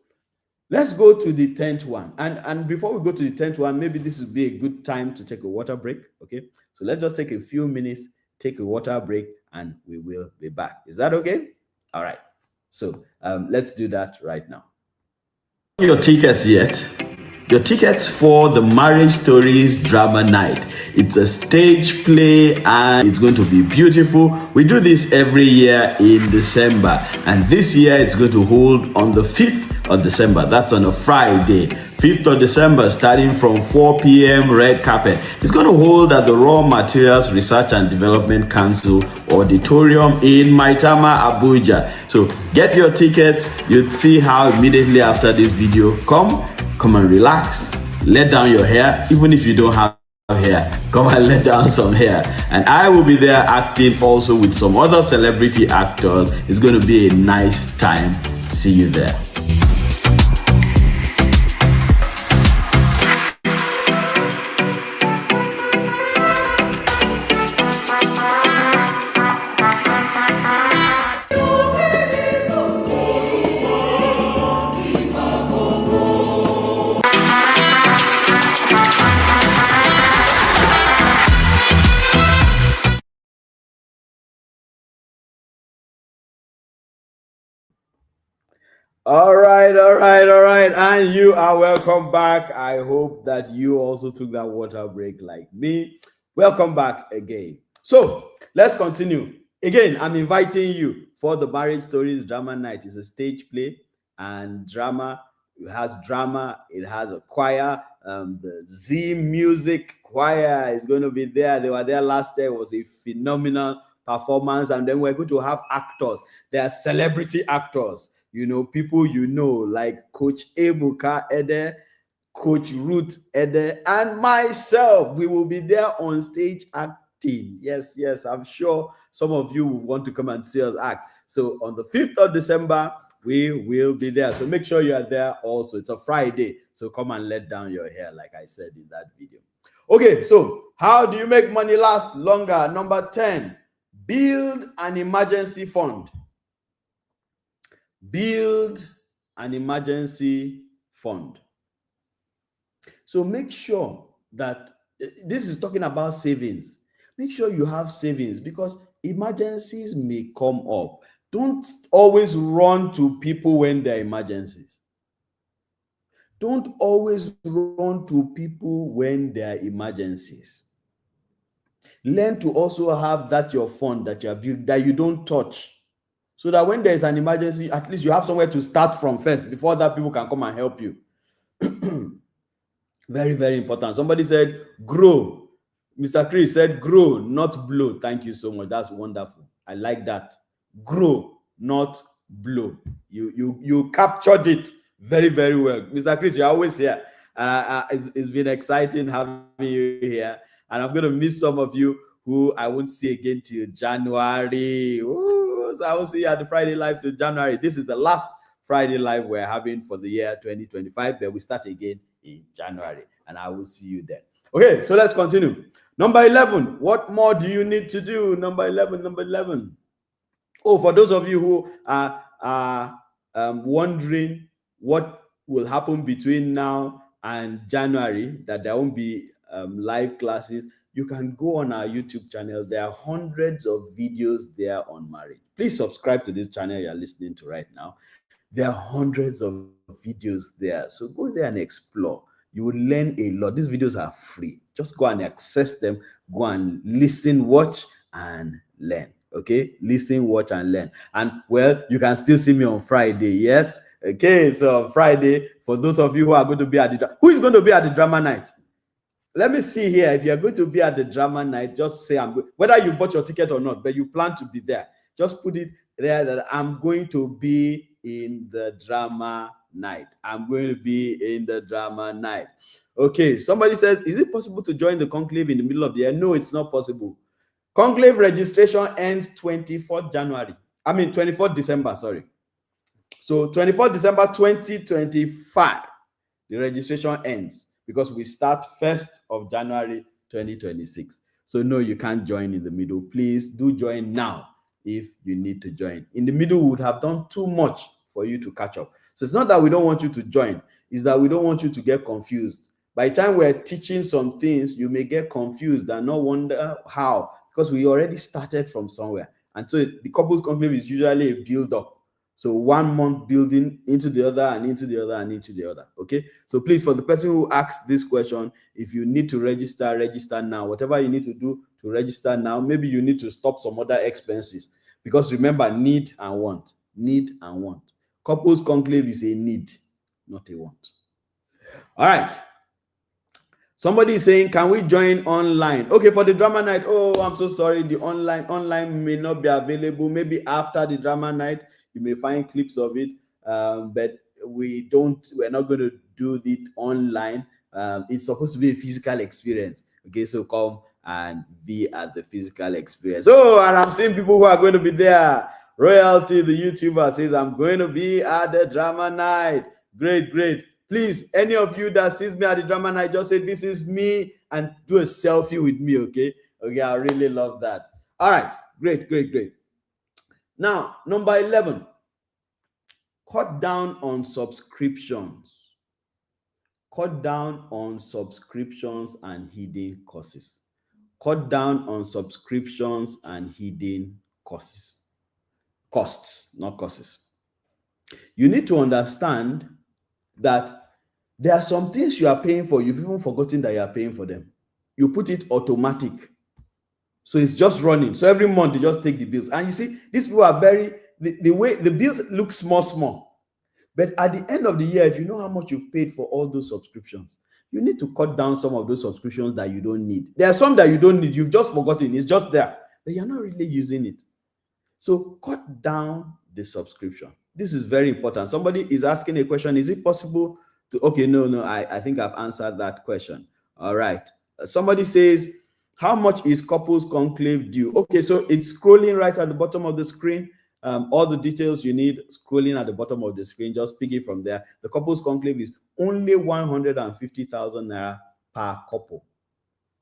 let's go to the 10th one. And before we go to the 10th one, maybe this would be a good time to take a water break. Okay. So let's just take a few minutes, take a water break, and we will be back. Is that okay? All right. So let's do that right now. Your tickets yet? Your tickets for the Marriage Stories Drama Night. It's a stage play and it's going to be beautiful. We do this every year in December, and this year it's going to hold on the 5th of December. That's on a Friday. 5th of December, starting from 4 p.m. red carpet. It's going to hold at the Raw Materials Research and Development Council Auditorium in Maitama, Abuja. So get your tickets. You'll see how immediately after this video, come and relax, let down your hair. Even if you don't have hair, come and let down some hair. And I will be there acting also with some other celebrity actors. It's going to be a nice time. See you there. All right. And you are welcome back. I hope that you also took that water break like me. Welcome back again. So let's continue. Again, I'm inviting you for the Marriage Stories Drama Night. It's a stage play, and drama. It has drama. It has a choir. The Z Music Choir is going to be there. They were there last year. It was a phenomenal performance. And then we're going to have actors. They are celebrity actors. You know, people you know, like Coach Ebuka Ede, Coach Ruth Ede, and myself. We will be there on stage acting. Yes, I'm sure some of you will want to come and see us act. So on the 5th of December, we will be there. So make sure you are there also. It's a Friday. So come and let down your hair, like I said in that video. Okay, so how do you make money last longer? Number 10, build an emergency fund. Build an emergency fund. So make sure that this is talking about savings. Make sure you have savings because emergencies may come up. Don't always run to people when there are emergencies. Don't always run to people when there are emergencies. Learn to also have that your fund that you have built that you don't touch. So that when there is an emergency, at least you have somewhere to start from first before that people can come and help you. Very, very important. Somebody said, grow. Mr. Chris said, grow, not blow. Thank you so much. That's wonderful. I like that. Grow, not blow. You captured it very, very well. Mr. Chris, you're always here. It's been exciting having you here. And I'm going to miss some of you who I won't see again till January. Ooh, so I will see you at the Friday Live till January. This is the last Friday Live we're having for the year 2025. But we start again in January. And I will see you then. Okay, so let's continue. Number 11. What more do you need to do? Number 11. Oh, for those of you who are wondering what will happen between now and January, that there won't be live classes, you can go on our YouTube channel. There are hundreds of videos there on marriage. Please subscribe to this channel you're listening to right now. There are hundreds of videos there. So go there and explore. You will learn a lot. These videos are free. Just go and access them. Go and listen, watch, and learn. Okay? Listen, watch, and learn. And, well, you can still see me on Friday. Yes? Okay, so on Friday, for those of you who are going to be at the... Who is going to be at the drama night? Let me see here. If you're going to be at the drama night, just say I'm going. Whether you bought your ticket or not, but you plan to be there. Just put it there that I'm going to be in the drama night. I'm going to be in the drama night. Okay, somebody says, is it possible to join the conclave in the middle of the year? No, it's not possible. Conclave registration ends 24th December, sorry. So 24th December 2025, the registration ends because we start 1st of January 2026. So no, you can't join in the middle. Please do join now if you need to join. In the middle, we would have done too much for you to catch up. So it's not that we don't want you to join, it's that we don't want you to get confused. By the time we're teaching some things, you may get confused and not wonder how, because we already started from somewhere. And so the couples conclave is usually a build-up. So 1 month building into the other and into the other and into the other. Okay. So please, for the person who asked this question, if you need to register, register now. Whatever you need to do to register now, maybe you need to stop some other expenses. Because remember, need and want. Need and want. Couples conclave is a need, not a want. All right. Somebody is saying, can we join online? Okay, for the drama night. Oh, I'm so sorry. The online may not be available. Maybe after the drama night, you may find clips of it. But we're not going to do it online. It's supposed to be a physical experience. Okay, so come and be at the physical experience. Oh, and I'm seeing people who are going to be there. Royalty, the YouTuber, says, I'm going to be at the drama night. Great, great. Please, any of you that sees me at the drama night, just say, this is me, and do a selfie with me, okay? Okay, I really love that. All right, great, great, great. Now, number 11, cut down on subscriptions. Cut down on subscriptions and hidden costs. Cut down on subscriptions and hidden costs. Costs, not costs. You need to understand that there are some things you are paying for. You've even forgotten that you are paying for them. You put it automatic. So it's just running. So every month you just take the bills. And you see, these people are the way the bills look small. But at the end of the year, if you know how much you've paid for all those subscriptions, you need to cut down some of those subscriptions that you don't need. There are some that you don't need. You've just forgotten. It's just there. But you're not really using it. So cut down the subscription. This is very important. Somebody is asking a question. Is it possible to... Okay, no. I think I've answered that question. All right. Somebody says, How much is couples conclave due? Okay, so it's scrolling right at the bottom of the screen. All the details you need scrolling at the bottom of the screen. Just pick it from there. The couples conclave is only 150,000 naira per couple.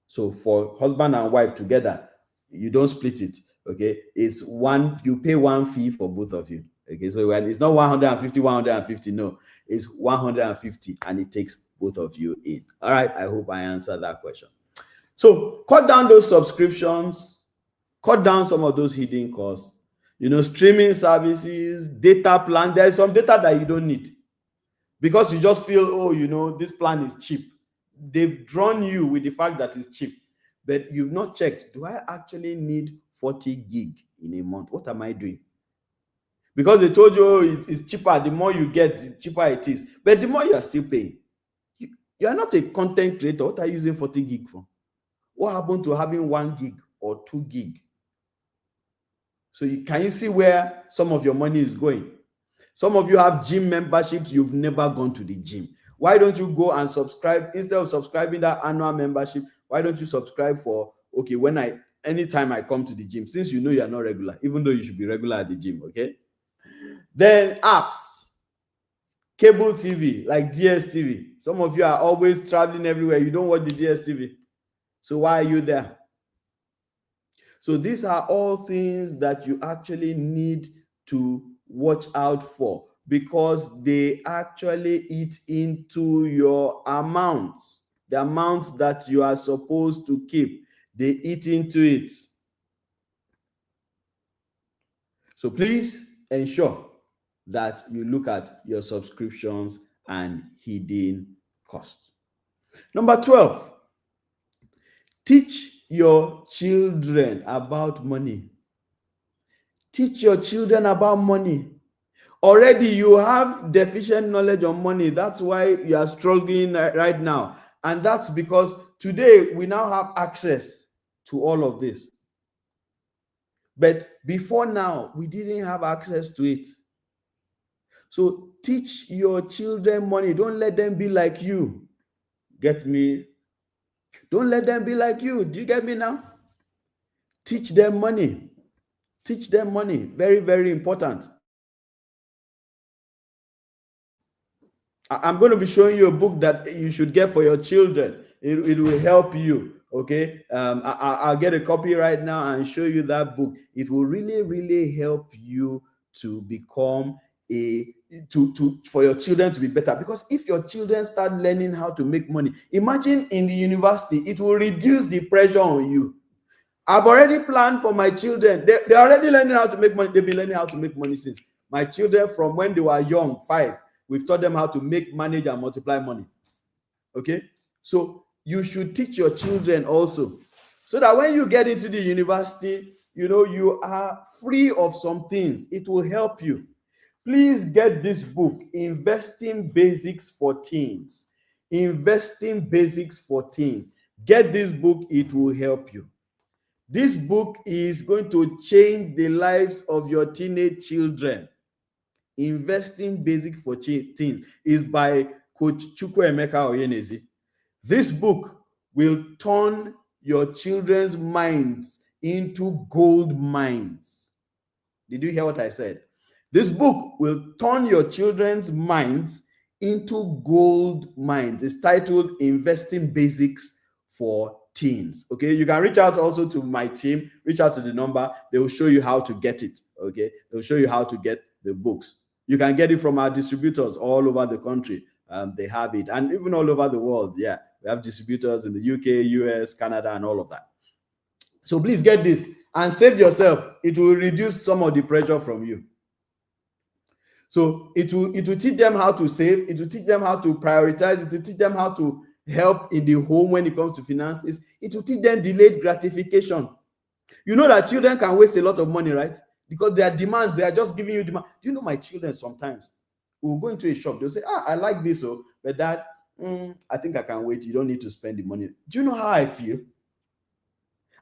So for husband and wife together, you don't split it. Okay, it's one. You pay one fee for both of you. Okay, so when it's not 150, no, it's 150, and it takes both of you in. All right, I hope I answered that question. So cut down those subscriptions, cut down some of those hidden costs. Streaming services, data plan. There's some data that you don't need because you just feel, oh, this plan is cheap. They've drawn you with the fact that it's cheap, but you've not checked. Do I actually need 40 gig in a month? What am I doing? Because they told you, oh, it's cheaper. The more you get, the cheaper it is. But the more you are still paying. You are not a content creator. What are you using 40 gig for? What happened to having 1 gig or 2 gig? So can you see where some of your money is going? Some of you have gym memberships. You've never gone to the gym. Why don't you go and subscribe? Instead of subscribing that annual membership, why don't you subscribe for, okay, anytime I come to the gym, since you know you are not regular, even though you should be regular at the gym, okay? Then apps, cable TV, like DSTV. Some of you are always traveling everywhere. You don't watch the DSTV. So why are you there? So these are all things that you actually need to watch out for, because they actually eat into your amounts, the amounts that you are supposed to keep. They eat into it. So please ensure that you look at your subscriptions and hidden costs. Number 12, teach your children about money. Teach your children about money. Already you have deficient knowledge on money. That's why you are struggling right now. And that's because today we now have access to all of this. But before now, we didn't have access to it. So teach your children money. Don't let them be like you. Get me? Don't let them be like you. Do you get me now? Teach them money. Teach them money. Very, very important. I'm going to be showing you a book that you should get for your children. It will help you. Okay. I'll get a copy right now and show you that book. It will really, really help you to become for your children to be better. Because if your children start learning how to make money, imagine in the university, it will reduce the pressure on you. I've already planned for my children. They're already learning how to make money. They've been learning how to make money since. My children, from when they were young, 5, we've taught them how to make, manage, and multiply money. Okay? So you should teach your children also, so that when you get into the university, you are free of some things. It will help you. Please get this book, Investing Basics for Teens. Investing Basics for Teens. Get this book. It will help you. This book is going to change the lives of your teenage children. Investing Basics for Teens is by Coach Chukwuemeka Oyenezi. This book will turn your children's minds into gold mines. Did you hear what I said? This book will turn your children's minds into gold mines. It's titled Investing Basics for Teens. Okay, you can reach out also to my team. Reach out to the number. They will show you how to get it. Okay, they'll show you how to get the books. You can get it from our distributors all over the country. They have it, and even all over the world. Yeah, we have distributors in the UK, US, Canada, and all of that. So please get this and save yourself. It will reduce some of the pressure from you. So it will teach them how to save. It will teach them how to prioritize. It will teach them how to help in the home when it comes to finances. It will teach them delayed gratification. You know that children can waste a lot of money, right? Because their demands, they are just giving you demand. Do you know my children sometimes will go into a shop, they'll say, I like this, but Dad, I think I can wait. You don't need to spend the money. Do you know how I feel?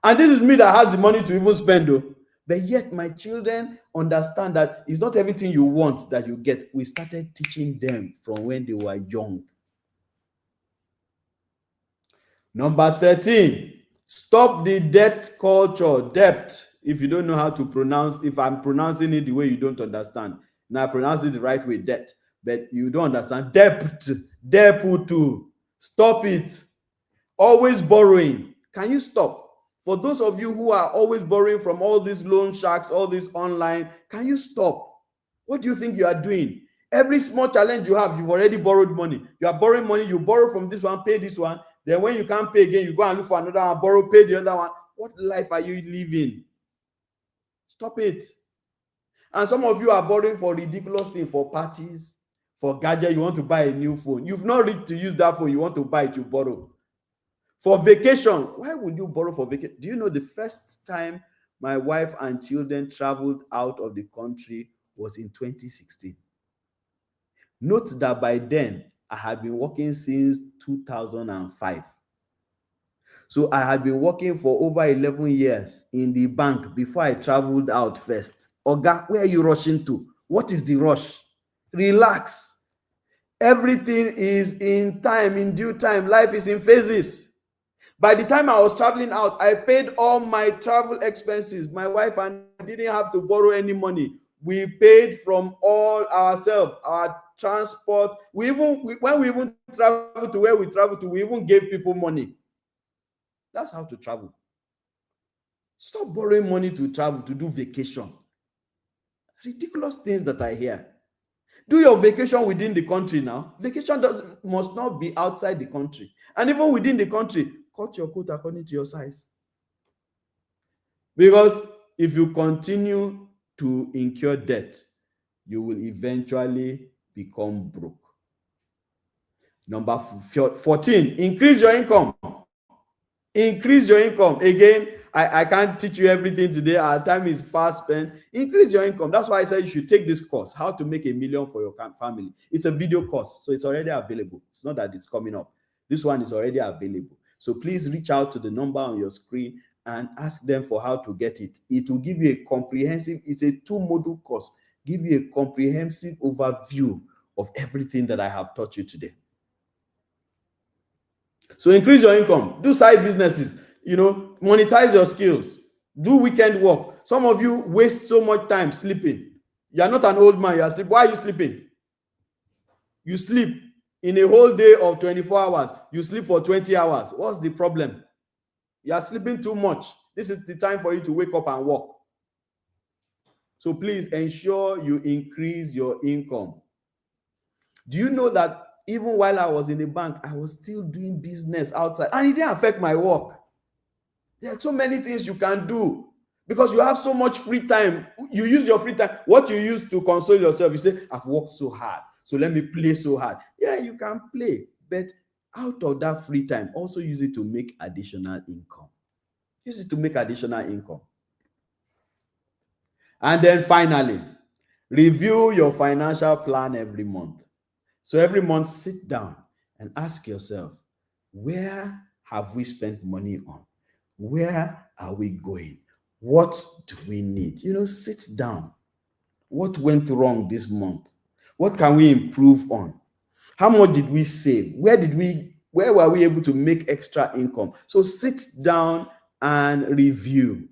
And this is me that has the money to even spend, though. But yet my children understand that it's not everything you want that you get. We started teaching them from when they were young. Number 13, Stop the debt culture. Debt. If you don't know how to pronounce, if I'm pronouncing it the way you don't understand, now I pronounce it the right way, debt, but you don't understand. Debt. Deputu. Stop it. Always borrowing. Can you stop? For those of you who are always borrowing from all these loan sharks, all this online, can you stop? What do you think you are doing? Every small challenge you have, you've already borrowed money. You are borrowing money, you borrow from this one, pay this one. Then when you can't pay again, you go and look for another one, borrow, pay the other one. What life are you living? Stop it. And some of you are borrowing for ridiculous things, for parties, for gadget. You want to buy a new phone. You've not reached to use that phone. You want to buy it, you borrow. For vacation, why would you borrow for vacation? Do you know the first time my wife and children traveled out of the country was in 2016? Note that by then, I had been working since 2005. So I had been working for over 11 years in the bank before I traveled out first. Oga, where are you rushing to? What is the rush? Relax. Everything is in time, in due time. Life is in phases. By the time I was traveling out, I paid all my travel expenses. My wife and I didn't have to borrow any money. We paid from all ourselves, our transport. When we even travel to where we travel to, we even gave people money. That's how to travel. Stop borrowing money to travel, to do vacation. Ridiculous things that I hear. Do your vacation within the country now. Vacation must not be outside the country. And even within the country, cut your coat according to your size. Because if you continue to incur debt, you will eventually become broke. Number 14, increase your income. Increase your income. Again, I can't teach you everything today. Our time is fast spent. Increase your income. That's why I said you should take this course, how to make $1 million for your family. It's a video course, so it's already available. It's not that it's coming up. This one is already available. So please reach out to the number on your screen and ask them for how to get it. It will give you a comprehensive, it's a 2-module course, give you a comprehensive overview of everything that I have taught you today. So increase your income, do side businesses, monetize your skills, do weekend work. Some of you waste so much time sleeping. You are not an old man, you are sleeping. Why are you sleeping? You sleep in a whole day of 24 hours. You sleep for 20 hours. What's the problem? You are sleeping too much. This is the time for you to wake up and work. So please ensure you increase your income. Do you know that even while I was in the bank, I was still doing business outside, and it didn't affect my work? There are so many things you can do because you have so much free time. You use your free time. What you use to console yourself, you say, I've worked so hard, so let me play so hard. Yeah, you can play, but out of that free time, also use it to make additional income. Use it to make additional income. And then finally, review your financial plan every month. So every month, sit down and ask yourself, where have we spent money on? Where are we going? What do we need? Sit down. What went wrong this month? What can we improve on? How much did we save? Where were we able to make extra income? So sit down and review.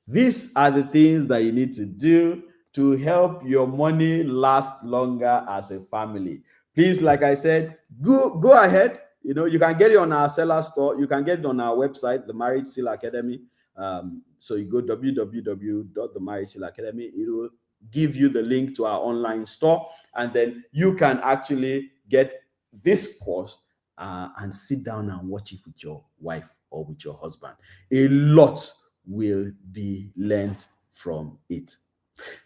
These are the things that you need to do to help your money last longer as a family. Please, like I said, go ahead. You can get it on our seller store. You can get it on our website, the Marriage Seal Academy. So you go www.themarriagesealacademy. It will give you the link to our online store, and then you can actually get this course and sit down and watch it with your wife or with your husband. A lot will be learned from it.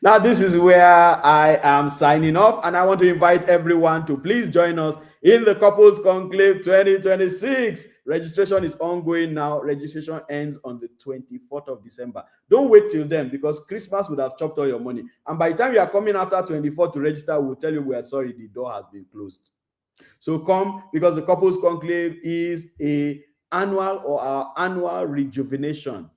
Now, this is where I am signing off, and I want to invite everyone to please join us in the Couples Conclave 2026. Registration is ongoing now. Registration ends on the 24th of December. Don't wait till then, because Christmas would have chopped all your money. And by the time you are coming after 24th to register, we'll tell you we are sorry, the door has been closed. So come, because the Couples Conclave is our annual rejuvenation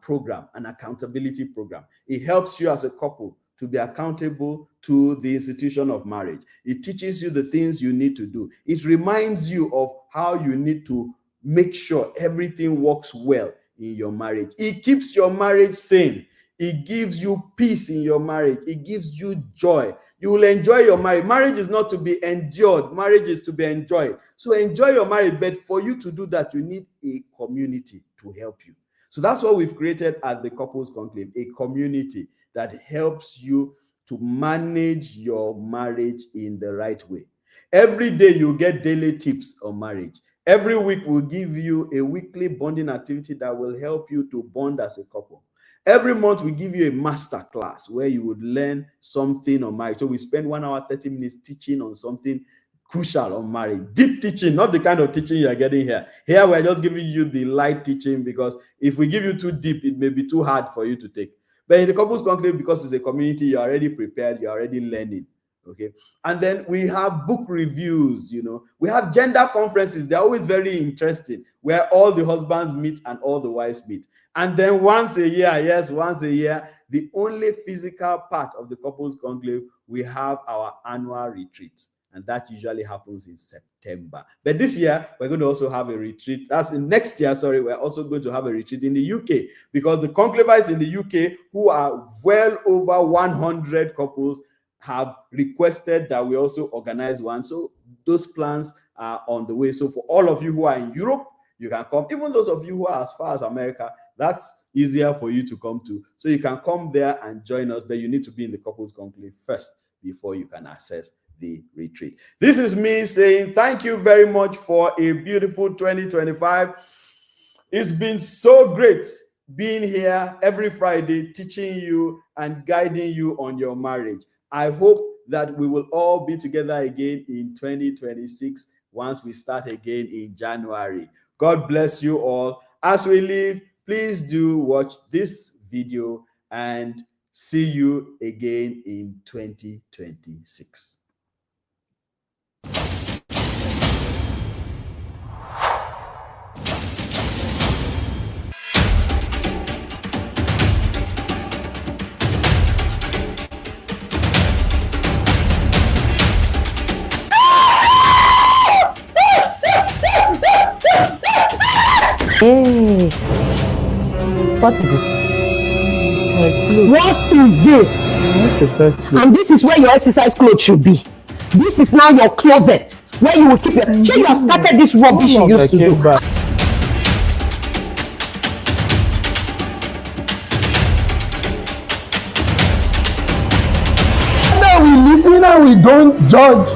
program, an accountability program. It helps you as a couple to be accountable to the institution of marriage. It teaches you the things you need to do. It reminds you of how you need to make sure everything works well in your marriage. It keeps your marriage sane. It gives you peace in your marriage. It gives you joy. You will enjoy your marriage. Marriage is not to be endured. Marriage is to be enjoyed. So enjoy your marriage. But for you to do that, you need a community to help you. So that's what we've created at the Couples Conclave, a community that helps you to manage your marriage in the right way. Every day you get daily tips on marriage. Every week we'll give you a weekly bonding activity that will help you to bond as a couple. Every month we give you a master class where you would learn something on marriage. So we spend 1 hour, 30 minutes teaching on something crucial on marriage. Deep teaching, not the kind of teaching you are getting here. Here we're just giving you the light teaching, because if we give you too deep, it may be too hard for you to take. But in the Couples Conclave, because it's a community, you're already prepared, you're already learning. Okay. And then we have book reviews, we have gender conferences. They're always very interesting, where all the husbands meet and all the wives meet. And then once a year, the only physical part of the Couples Conclave, we have our annual retreat. And that usually happens in September. But this year, we're going to also have a retreat. That's in next year, we're also going to have a retreat in the UK, because the conclavites in the UK, who are well over 100 couples, have requested that we also organize one. So those plans are on the way. So for all of you who are in Europe, you can come. Even those of you who are as far as America, that's easier for you to come to. So you can come there and join us, but you need to be in the Couples Conclave first before you can access the retreat. This is me saying thank you very much for a beautiful 2025. It's been so great being here every Friday, teaching you and guiding you on your marriage. I hope that we will all be together again in 2026 once we start again in January. God bless you all. As we leave, please do watch this video, and see you again in 2026. Hey, what is this? What is this? Exercise clothes. And this is where your exercise clothes should be. This is now your closet, where you will keep your... Sure, you have started this rubbish you used to do. Now we listen and we don't judge.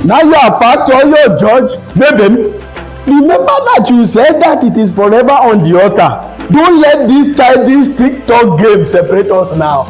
Now you are part of your judge. Baby, remember that you said that it is forever on the altar. Don't let this childish TikTok game separate us now.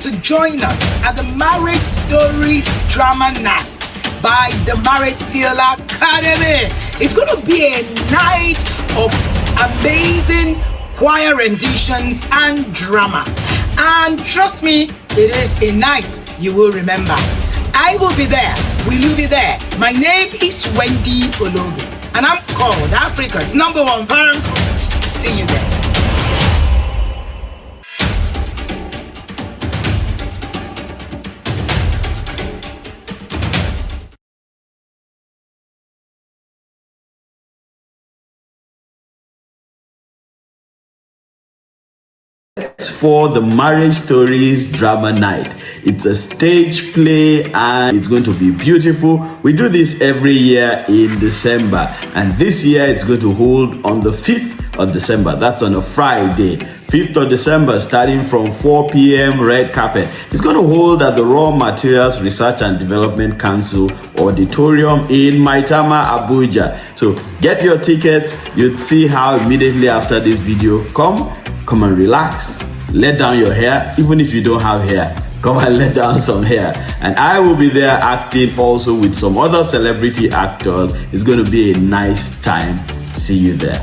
To join us at the Marriage Stories Drama Night by the Marriage Sealer Academy. It's going to be a night of amazing choir renditions and drama. And trust me, it is a night you will remember. I will be there. Will you be there? My name is Wendy Olobi, and I'm called Africa's #1 parent coach. See you there. For the Marriage Stories Drama Night. It's a stage play and it's going to be beautiful. We do this every year in December, and this year it's going to hold on the 5th of December. That's on a Friday. 5th of December, starting from 4 p.m. red carpet. It's going to hold at the Raw Materials Research and Development Council Auditorium in Maitama, Abuja. So get your tickets. You'll see how immediately after this video. Come and relax. Let down your hair, even if you don't have hair. Come and let down some hair. And I will be there acting also with some other celebrity actors. It's going to be a nice time. See you there.